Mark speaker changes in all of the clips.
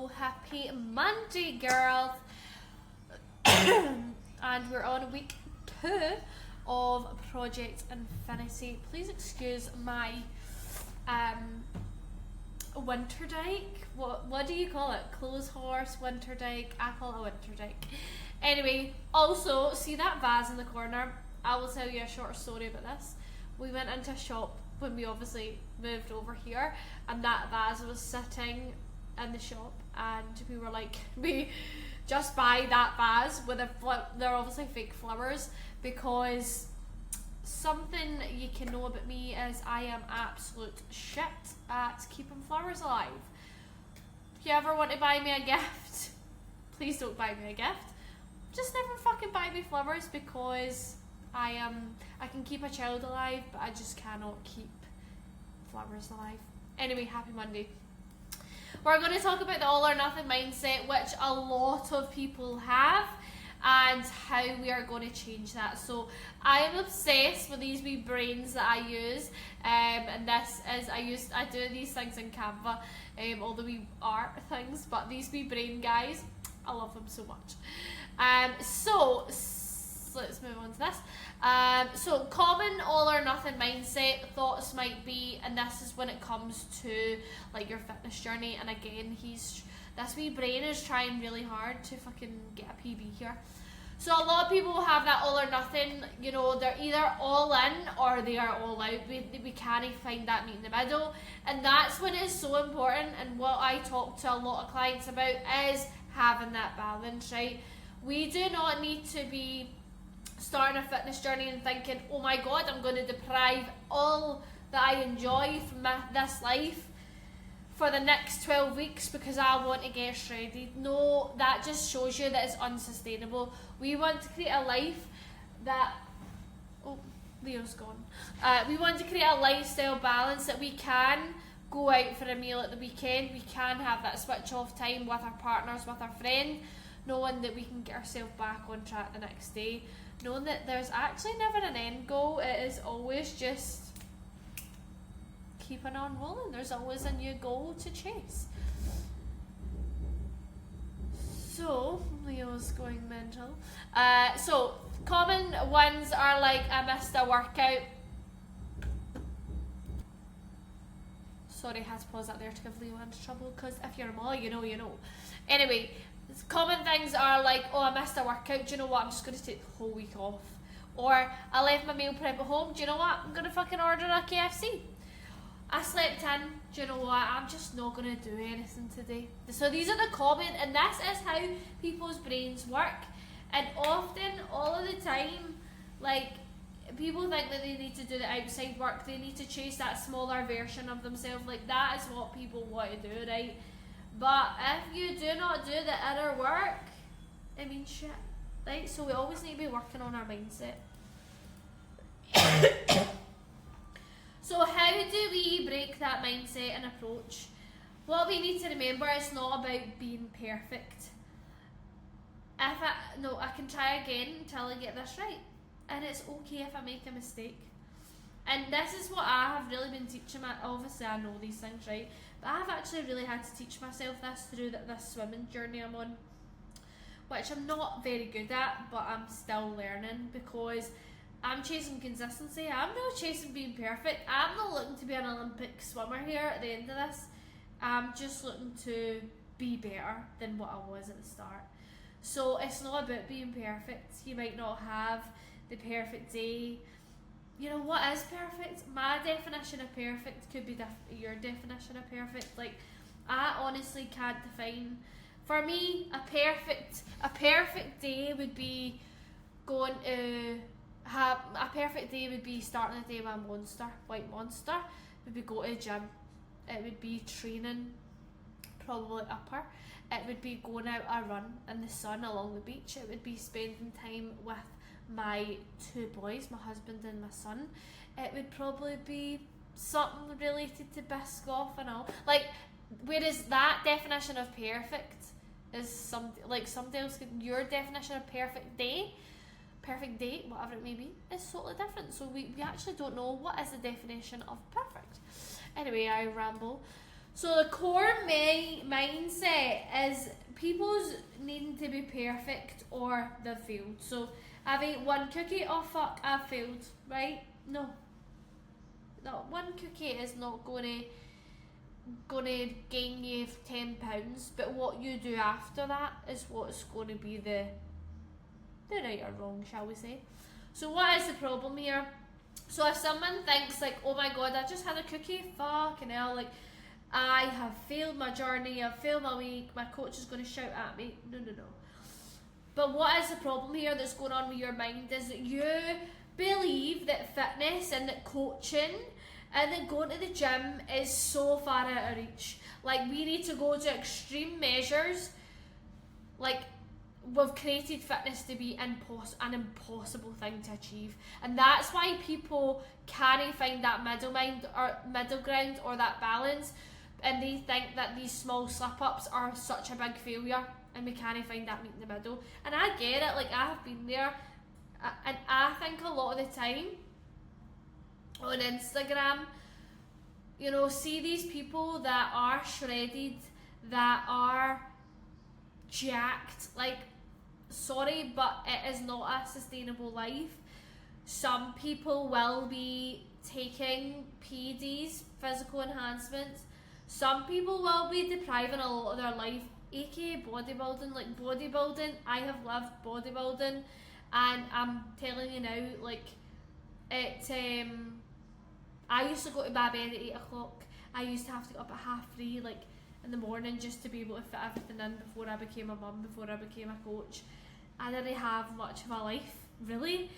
Speaker 1: happy Monday, girls. And we're on week 2 of Project Infinity. Please excuse my winter dike. What do you call it? Clothes horse, winter dike. I call it a winter dike. Anyway, also see that vase in the corner. I will tell you a short story about this. We went into a shop when we obviously moved over here, and that vase was sitting in the shop, and we were like, we just buy that vase with they're obviously fake flowers, because something you can know about me is I am absolute shit at keeping flowers alive. If you ever want to buy me a gift, please don't buy me a gift. Just never fucking buy me flowers, because I can keep a child alive, but I just cannot keep flowers alive. Anyway, happy Monday. We're going to talk about the all or nothing mindset, which a lot of people have, and how we are going to change that. So I am obsessed with these wee brains that I use, and this is I do these things in Canva, all the wee art things, but these wee brain guys, I love them so much. So let's move on to this. So common all or nothing mindset thoughts might be, and this is when it comes to like your fitness journey, and again this wee brain is trying really hard to fucking get a PB here. So a lot of people have that all or nothing, you know, they're either all in or they are all out. We can't find that meet in the middle, and that's when it's so important, and what I talk to a lot of clients about is having that balance, right? We do not need to be starting a fitness journey and thinking, oh my god, I'm going to deprive all that I enjoy from this life for the next 12 weeks because I want to get shredded. No, that just shows you that it's unsustainable. We want to create a life that... Oh, Leo's gone. We want to create a lifestyle balance that we can go out for a meal at the weekend. We can have that switch off time with our partners, with our friend, knowing that we can get ourselves back on track the next day. Knowing that there's actually never an end goal, it is always just keeping on rolling. There's always a new goal to chase. So, Leo's going mental. So, common ones are like, I missed a workout. Sorry, I had to pause that there to give Leo into trouble, because if you're a mom, you know, you know. Anyway, common things are like, oh, I missed a workout, do you know what, I'm just going to take the whole week off. Or, I left my meal prep at home, do you know what, I'm going to fucking order a KFC. I slept in, do you know what, I'm just not going to do anything today. So these are the common, and this is how people's brains work. And often, all of the time, like, people think that they need to do the outside work, they need to chase that smaller version of themselves, like that is what people want to do, right? But if you do not do the inner work, it means shit, right? So we always need to be working on our mindset. So how do we break that mindset and approach? What we need to remember, it's not about being perfect. I can try again until I get this right. And it's okay if I make a mistake. And this is what I have really been teaching obviously I know these things, right? But I've actually really had to teach myself this through this swimming journey I'm on, which I'm not very good at, but I'm still learning, because I'm chasing consistency. I'm not chasing being perfect. I'm not looking to be an Olympic swimmer here at the end of this. I'm just looking to be better than what I was at the start. So it's not about being perfect. You might not have the perfect day. You know, what is perfect? My definition of perfect could be your definition of perfect. Like, I honestly can't define. For me, a perfect day would be going to have a perfect day would be starting the day with a white monster. It would be going to the gym. It would be training, probably upper. It would be going out a run in the sun along the beach. It would be spending time with my 2 boys, my husband and my son. It would probably be something related to bisc golf and all. Like, whereas that definition of perfect is something else. Your definition of perfect day, perfect date, whatever it may be, is totally different. So we actually don't know what is the definition of perfect. Anyway, I ramble. So the core mindset is people's needing to be perfect or they've failed. So I've ate one cookie, oh fuck, I've failed, right? No. One cookie is not gonna gain you £10, but what you do after that is what's going to be the right or wrong, shall we say. So what is the problem here? So if someone thinks like, oh my god, I just had a cookie, fucking hell, like I have failed my journey, I've failed my week, my coach is going to shout at me. No. But what is the problem here that's going on with your mind is that you believe that fitness and that coaching and that going to the gym is so far out of reach. Like we need to go to extreme measures. Like we've created fitness to be an impossible thing to achieve, and that's why people can't find that middle ground or that balance, and they think that these small slip-ups are such a big failure and we can't find that meet in the middle. And I get it, like I have been there, and I think a lot of the time on Instagram, you know, see these people that are shredded, that are jacked, like sorry, but it is not a sustainable life. Some people will be taking PEDs, physical enhancements. Some people will be depriving a lot of their life, aka bodybuilding. Like bodybuilding, I have loved bodybuilding, and I'm telling you now, like it. I used to go to my bed at 8 o'clock. I used to have to get up at 3:30, like in the morning, just to be able to fit everything in before I became a mum, before I became a coach. I didn't have much of a life, really.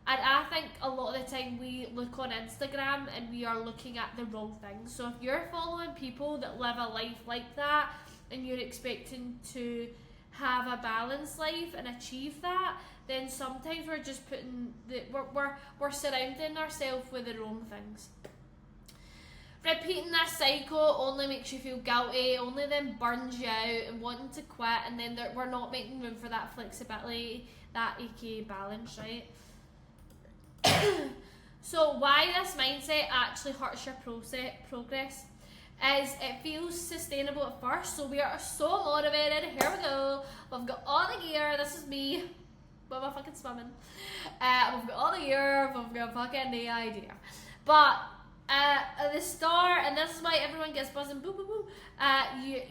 Speaker 1: And I think a lot of the time we look on Instagram and we are looking at the wrong things. So if you're following people that live a life like that and you're expecting to have a balanced life and achieve that, then sometimes we're just we're surrounding ourselves with the wrong things. Repeating this cycle only makes you feel guilty, only then burns you out and wanting to quit, and then we're not making room for that flexibility, that aka balance, right? So why this mindset actually hurts your progress is it feels sustainable at first. So we are so motivated, here we go, we've got all the gear, this is me, with my fucking swimming. We've got all the gear, we've got fucking the idea. But at the start, and this is why everyone gets buzzing, boo boo boo,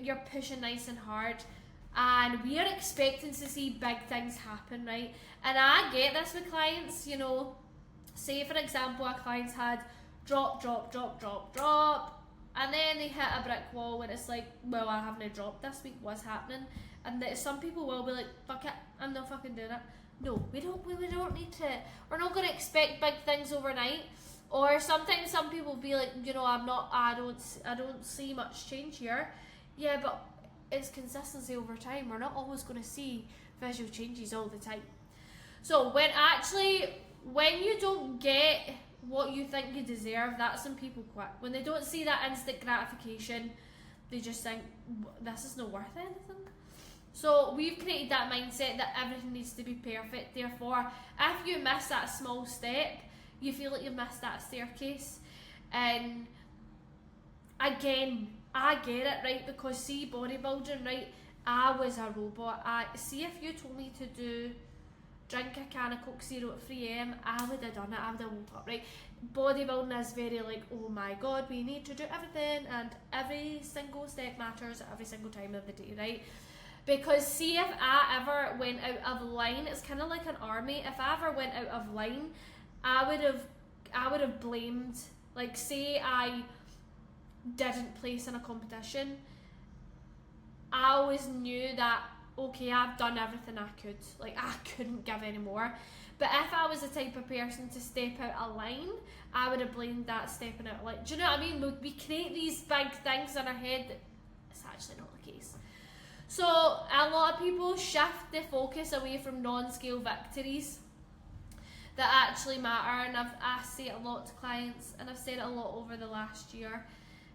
Speaker 1: you're pushing nice and hard, and we are expecting to see big things happen, right? And I get this with clients, you know, say for example our clients had drop, and then they hit a brick wall where it's like, well, I haven't dropped this week, what's happening? And some people will be like, fuck it, I'm not fucking doing it. No, we don't need to, we're not going to expect big things overnight. Or sometimes some people be like, you know, I don't see much change here. Yeah, but it's consistency over time. We're not always going to see visual changes all the time. So when you don't get what you think you deserve, that's when people quit. When they don't see that instant gratification, they just think, this is not worth anything. So we've created that mindset that everything needs to be perfect. Therefore, if you miss that small step, you feel like you missed that staircase. And again, I get it, right? Because see, bodybuilding, right? I was a robot. See, if you told me to drink a can of Coke Zero at 3 AM, I would have done it. I would have woke up, right? Bodybuilding is very like, oh my god, we need to do everything, and every single step matters every single time of the day, right? Because see, if I ever went out of line, it's kind of like an army. If I ever went out of line, I would have blamed, like say I didn't place in a competition, I always knew that, okay, I've done everything I could, like I couldn't give any more. But if I was the type of person to step out a line, I would have blamed that stepping out a line. Do you know what I mean? We create these big things in our head that it's actually not the case. So a lot of people shift the focus away from non-scale victories that actually matter, and I say it a lot to clients, and I've said it a lot over the last year.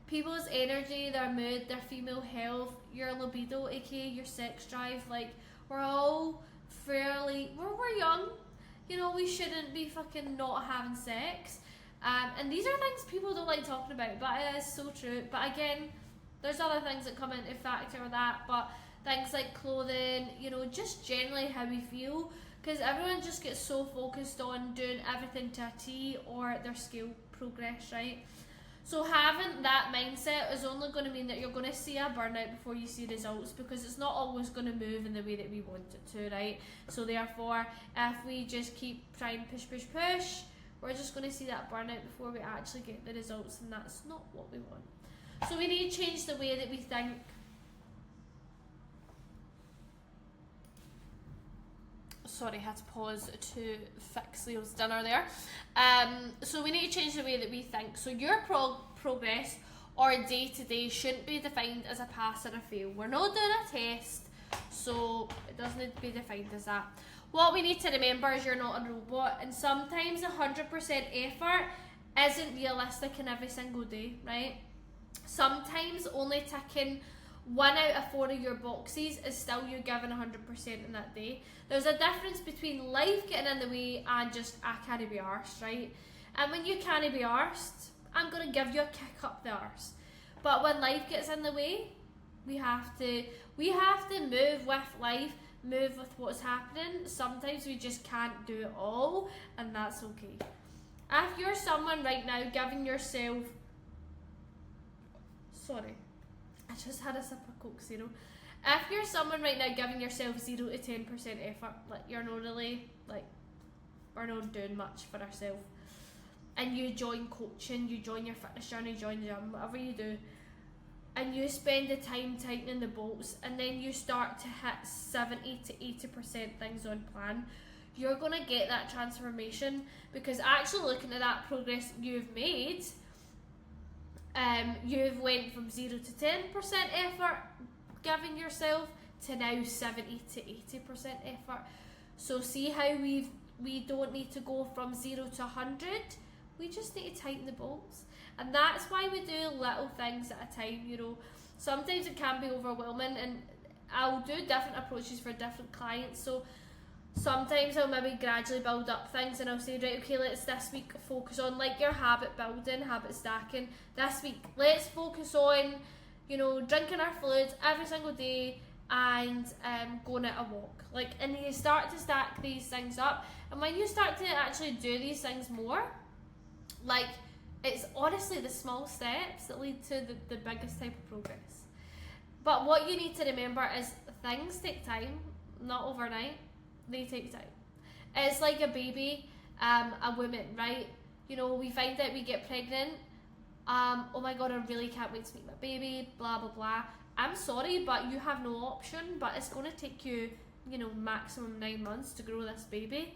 Speaker 1: People's energy, their mood, their female health, your libido, aka your sex drive, like we're all fairly, we're young, you know, we shouldn't be fucking not having sex. And these are things people don't like talking about, but it is so true. But again, There's other things that come into factor with that, but things like clothing, you know, just generally how we feel, because everyone just gets so focused on doing everything to a T or their scale progress, right? So having that mindset is only going to mean that you're going to see a burnout before you see results, because it's not always going to move in the way that we want it to, right? So therefore, if we just keep trying push, we're just going to see that burnout before we actually get the results, and that's not what we want. So we need to change the way that we think. Sorry, I had to pause to fix Leo's dinner there. So we need to change the way that we think. So your progress or day to day shouldn't be defined as a pass or a fail. We're not doing a test, so it doesn't need to be defined as that. What we need to remember is you're not a robot, and sometimes 100% effort isn't realistic in every single day, right? Sometimes only ticking 1 out of 4 of your boxes is still you giving 100% in that day. There's a difference between life getting in the way and just I can't be arsed, right? And when you can't be arsed, I'm going to give you a kick up the arse. But when life gets in the way, we have to move with life, move with what's happening. Sometimes we just can't do it all, and that's okay. If you're someone right now giving yourself, sorry, I just had a sip of Coke Zero. If you're someone right now giving yourself 0 to 10% effort, like you're not really, like, we're not doing much for ourselves, and you join coaching, you join your fitness journey, you join the gym, whatever you do, and you spend the time tightening the bolts, and then you start to hit 70 to 80% things on plan, you're going to get that transformation, because actually looking at that progress you've made, you've went from 0 to 10% effort giving yourself to now 70 to 80% effort. So see how we don't need to go from 0 to 100, we just need to tighten the bolts. And that's why we do little things at a time, you know. Sometimes it can be overwhelming, and I'll do different approaches for different clients. So sometimes I'll maybe gradually build up things, and I'll say, right, okay, let's this week focus on like your habit building, habit stacking. This week, let's focus on, you know, drinking our fluids every single day and going at a walk. Like, and you start to stack these things up, and when you start to actually do these things more, like, it's honestly the small steps that lead to the biggest type of progress. But what you need to remember is things take time, not overnight. They take time. It's like a baby, a woman, right? You know, we find out we get pregnant. Oh my god, I really can't wait to meet my baby, blah blah blah. I'm sorry, but you have no option, but it's going to take you, you know, maximum 9 months to grow this baby.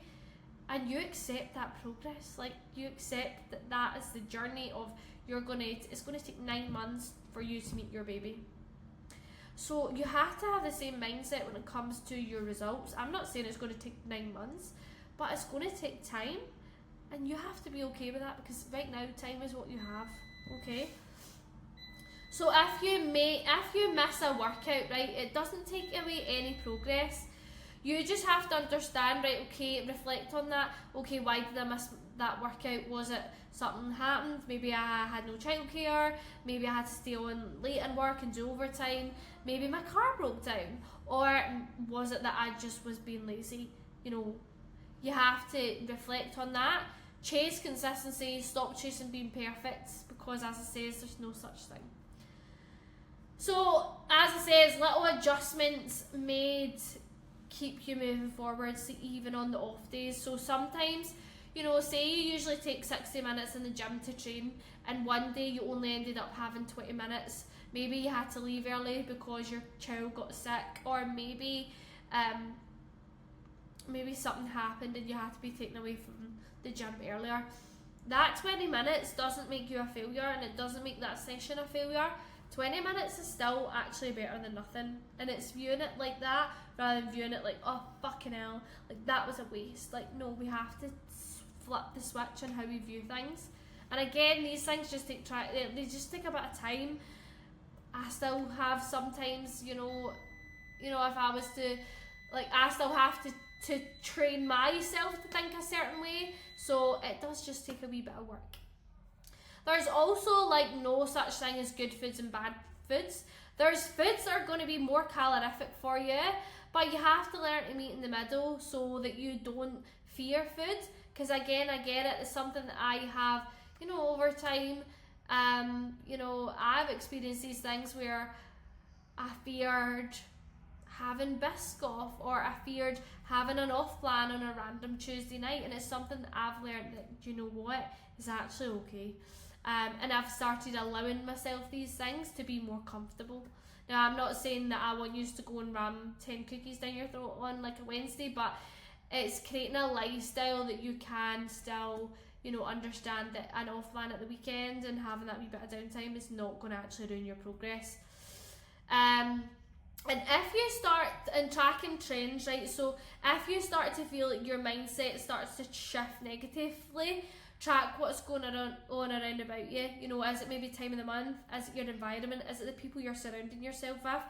Speaker 1: And you accept that progress. Like, you accept that that is the journey of it's going to take 9 months for you to meet your baby. So you have to have the same mindset when it comes to your results. I'm not saying it's going to take 9 months, but it's going to take time, and you have to be okay with that, because right now time is what you have. Okay. So if you miss a workout, right, it doesn't take away any progress. You just have to understand, right, okay, reflect on that. Okay, why did I miss that workout? Was it something happened? Maybe I had no childcare. Maybe I had to stay on late and work and do overtime. Maybe my car broke down. Or was it that I just was being lazy? You know, you have to reflect on that. Chase consistency. Stop chasing being perfect, because as it says, there's no such thing. So, as it says, little adjustments made keep you moving forwards, even on the off days. So sometimes, you know, say you usually take 60 minutes in the gym to train, and one day you only ended up having 20 minutes. Maybe you had to leave early because your child got sick, or maybe something happened and you had to be taken away from the gym earlier. That 20 minutes doesn't make you a failure, and it doesn't make that session a failure. 20 minutes is still actually better than nothing, and it's viewing it like that rather than viewing it like, oh fucking hell, like that was a waste. Like, no, we have to flip the switch on how we view things. And again, these things just take they just take a bit of time. I still have sometimes, you know, if I was to, like, I still have to train myself to think a certain way, so it does just take a wee bit of work. There's also, like, no such thing as good foods and bad foods. There's foods that are going to be more calorific for you, but you have to learn to meet in the middle so that you don't fear food. Because again, I get it, it's something that I have, over time, I've experienced these things where I feared having Biscoff, or I feared having an off plan on a random Tuesday night, and it's something that I've learned that, is actually okay. And I've started allowing myself these things to be more comfortable. Now, I'm not saying that I want you to go and ram 10 cookies down your throat on like a Wednesday, but it's creating a lifestyle that you can still, understand that an off plan at the weekend and having that wee bit of downtime is not going to actually ruin your progress. And if you start in tracking trends, right, so if you start to feel like your mindset starts to shift negatively, track what's going on around about you. Is it maybe time of the month? Is it your environment? Is it the people you're surrounding yourself with?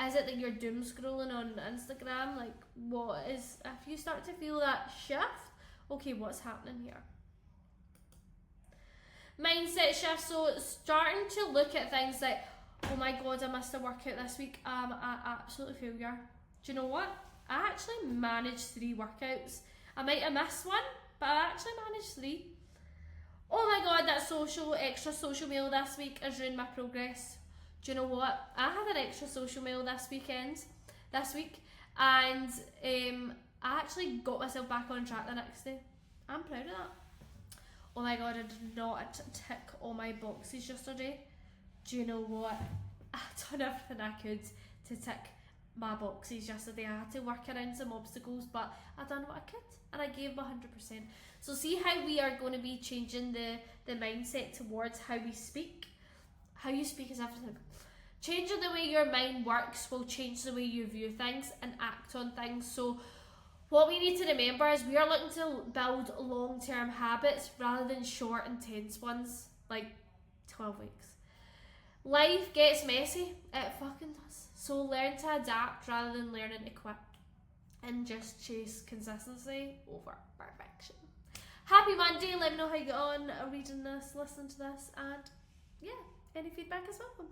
Speaker 1: Is it that you're doom scrolling on Instagram? Like, what is, if you start to feel that shift, okay, what's happening here? Mindset shift, so starting to look at things like, oh my god, I missed a workout this week, I'm an absolute failure. Do you know what? I actually managed 3 workouts. I might have missed one, but I actually managed 3. Oh my god, that extra social meal this week has ruined my progress. Do you know what? I had an extra social meal this week, and I actually got myself back on track the next day. I'm proud of that. Oh my god, I did not tick all my boxes yesterday. Do you know what? I done everything I could to tick my boxes yesterday. I had to work around some obstacles, but I done what I could and I gave my 100%. So see how we are going to be changing the mindset towards how we speak. How you speak is everything. Changing the way your mind works will change the way you view things and act on things. So what we need to remember is we are looking to build long-term habits rather than short, intense ones, like 12 weeks. Life gets messy, it fucking does. So learn to adapt rather than learning to quit. And just chase consistency over perfection. Happy Monday, let me know how you get on reading this, listening to this, and yeah, any feedback is welcome.